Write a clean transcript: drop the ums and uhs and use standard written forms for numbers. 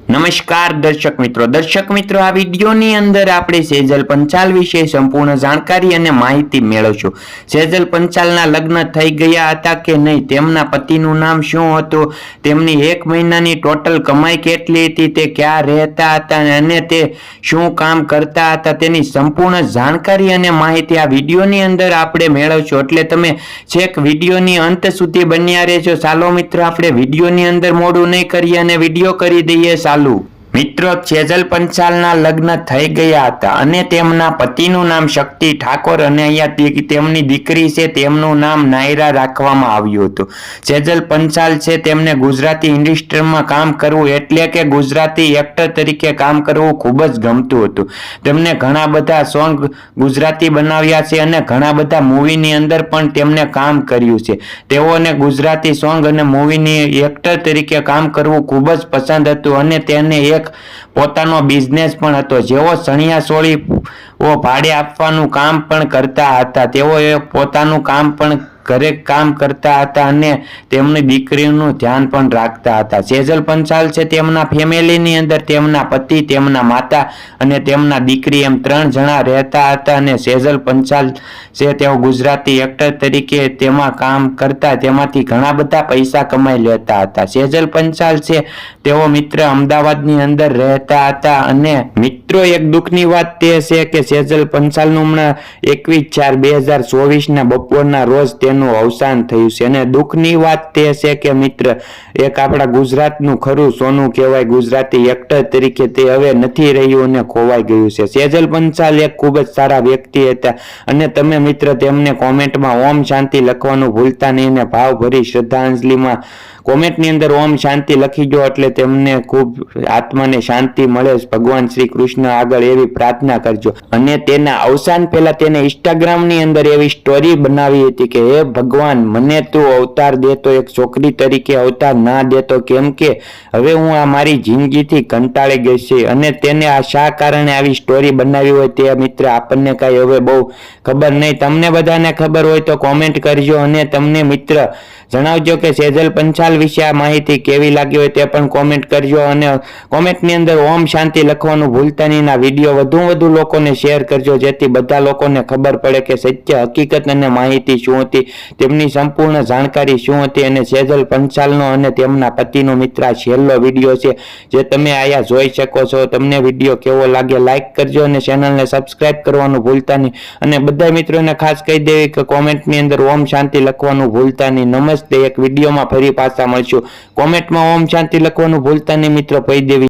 નમસ્કાર દર્શક મિત્રો આ વિડીયોની અંદર આપણે સેજલ પંચાલ વિશે સંપૂર્ણ જાણકારી અને માહિતી મેળવશું। સેજલ પંચાલના લગ્ન થઈ ગયા હતા કે નહીં, તેમના પતિનું નામ શું હતું, તેમની 1 મહિનાની ટોટલ કમાઈ કેટલી હતી, તે ક્યાં રહેતા હતા અને તે શું કામ કરતા હતા, તેની સંપૂર્ણ જાણકારી અને માહિતી આ વિડીયોની અંદર આપણે મેળવશું। એટલે તમે છેક વિડીયોની અંત સુધી બન્યા રહેજો। ચાલો મિત્રો આપણે વિડીયોની અંદર મોડું નહીં કરીએ અને વિડીયો કરી દઈએ ચાલુ। મિત્રો, સેજલ પંચાલના લગ્ન થઈ ગયા હતા અને તેમના પતિનું નામ શક્તિ ઠાકોર અને અહીંયા તેમની દીકરી છે તેમનું નામ નાયરા રાખવામાં આવ્યું હતું। સેજલ પંચાલ છે તેમને ગુજરાતી ઇન્ડસ્ટ્રીમાં કામ કરવું એટલે કે ગુજરાતી એક્ટર તરીકે કામ કરવું ખૂબ જ ગમતું હતું। તેમને ઘણા બધા સોંગ ગુજરાતી બનાવ્યા છે અને ઘણા બધા મૂવીની અંદર પણ તેમને કામ કર્યું છે। તેઓને ગુજરાતી સોંગ અને મૂવીની એક્ટર તરીકે કામ કરવું ખૂબ જ પસંદ હતું અને તેને એક પોતાનો બિઝનેસ પણ હતો, જેઓ ચણિયા ચોળી ભાડે આપવાનું કામ પણ કરતા હતા। તેઓ પોતાનું કામ પણ ઘરે કામ કરતા હતા અને તેમની દીકરીનું ધ્યાન પણ રાખતા હતા। સેજલ પંચાલ છે તેમના ફેમિલીની અંદર તેમના પતિ, તેમના માતા અને તેમના દીકરી એમ 3 જણા રહેતા હતા અને સેજલ પંચાલ છે તેઓ ગુજરાતી એક્ટર તરીકે તેમાં કામ કરતા, તેમાંથી ઘણા બધા પૈસા કમાઈ લેતા હતા। સેજલ પંચાલ છે તેઓ મિત્ર અમદાવાદની અંદર રહેતા હતા અને મિત્રો એક દુઃખની વાત તે છે કે સેજલ પંચાલનું હમણાં 21/4/2024 ના બપોરના રોજ તેનું અવસાન થયું છે અને દુઃખની વાત તે છે કે મિત્ર એક આપણા ગુજરાતનું ખરું સોનું કહેવાય ગુજરાતી એક્ટર તરીકે તે હવે નથી રહ્યું અને ખોવાઈ ગયું છે। સેજલ પંચાલ એક ખૂબ જ સારા વ્યક્તિ હતા અને તમે મિત્ર તેમને કોમેન્ટમાં ઓમ શાંતિ લખવાનું ભૂલતા નહીં અને ભાવભરી શ્રદ્ધાંજલિમાં કોમેન્ટની અંદર ઓમ શાંતિ લખી દો એટલે તેમને ખૂબ આત્માને શાંતિ મળે। ભગવાન શ્રી કૃષ્ણ આગળ એવી પ્રાર્થના કરજો। અને તેના અવસાન પહેલા તેને ઇન્સ્ટાગ્રામની અંદર એવી સ્ટોરી બનાવી હતી કે હે ભગવાન, મને તું અવતાર દેતો, એક છોકરી તરીકે અવતાર ના દેતો, કેમ કે હવે હું આ મારી જિંદગીથી કંટાળી ગઈ છે। અને તેને આ શા કારણે આવી સ્ટોરી બનાવી હોય તે મિત્ર આપણને કાંઈ હવે બહુ ખબર નહીં, તમને બધાને ખબર હોય તો કોમેન્ટ કરજો અને તમને મિત્ર જણાવજો કે સેજલ પંચાલ વિશે આ માહિતી કેવી લાગી હોય તે પણ કોમેન્ટ કરજો અને કોમેન્ટની અંદર ઓમ શાંતિ લખવાનું ભૂલતા નહીં। આ વિડીયો વધુ લોકોને શેર કરજો જેથી બધા લોકોને ખબર પડે કે સત્ય હકીકત અને માહિતી શું હતી, તેમની સંપૂર્ણ જાણકારી શું હતી અને સેજલ પંચાલનો અને તેમના પતિનો મિત્ર આ છેલ્લો વિડીયો છે જે તમે આયા જોઈ શકો છો। તમને વિડીયો કેવો લાગે લાઈક કરજો અને ચેનલને સબસ્ક્રાઇબ કરવાનું ભૂલતા નહીં અને બધા મિત્રોને ખાસ કહી દેવી કે કોમેન્ટની અંદર ઓમ શાંતિ લખવાનું ભૂલતા નહીં। નમસ્તે, એક વિડીયોમાં ફરી પાછા મળશું। કોમેન્ટમાં ઓમ શાંતિ લખવાનું ભૂલતા નહીં મિત્રો, કહી દેવી।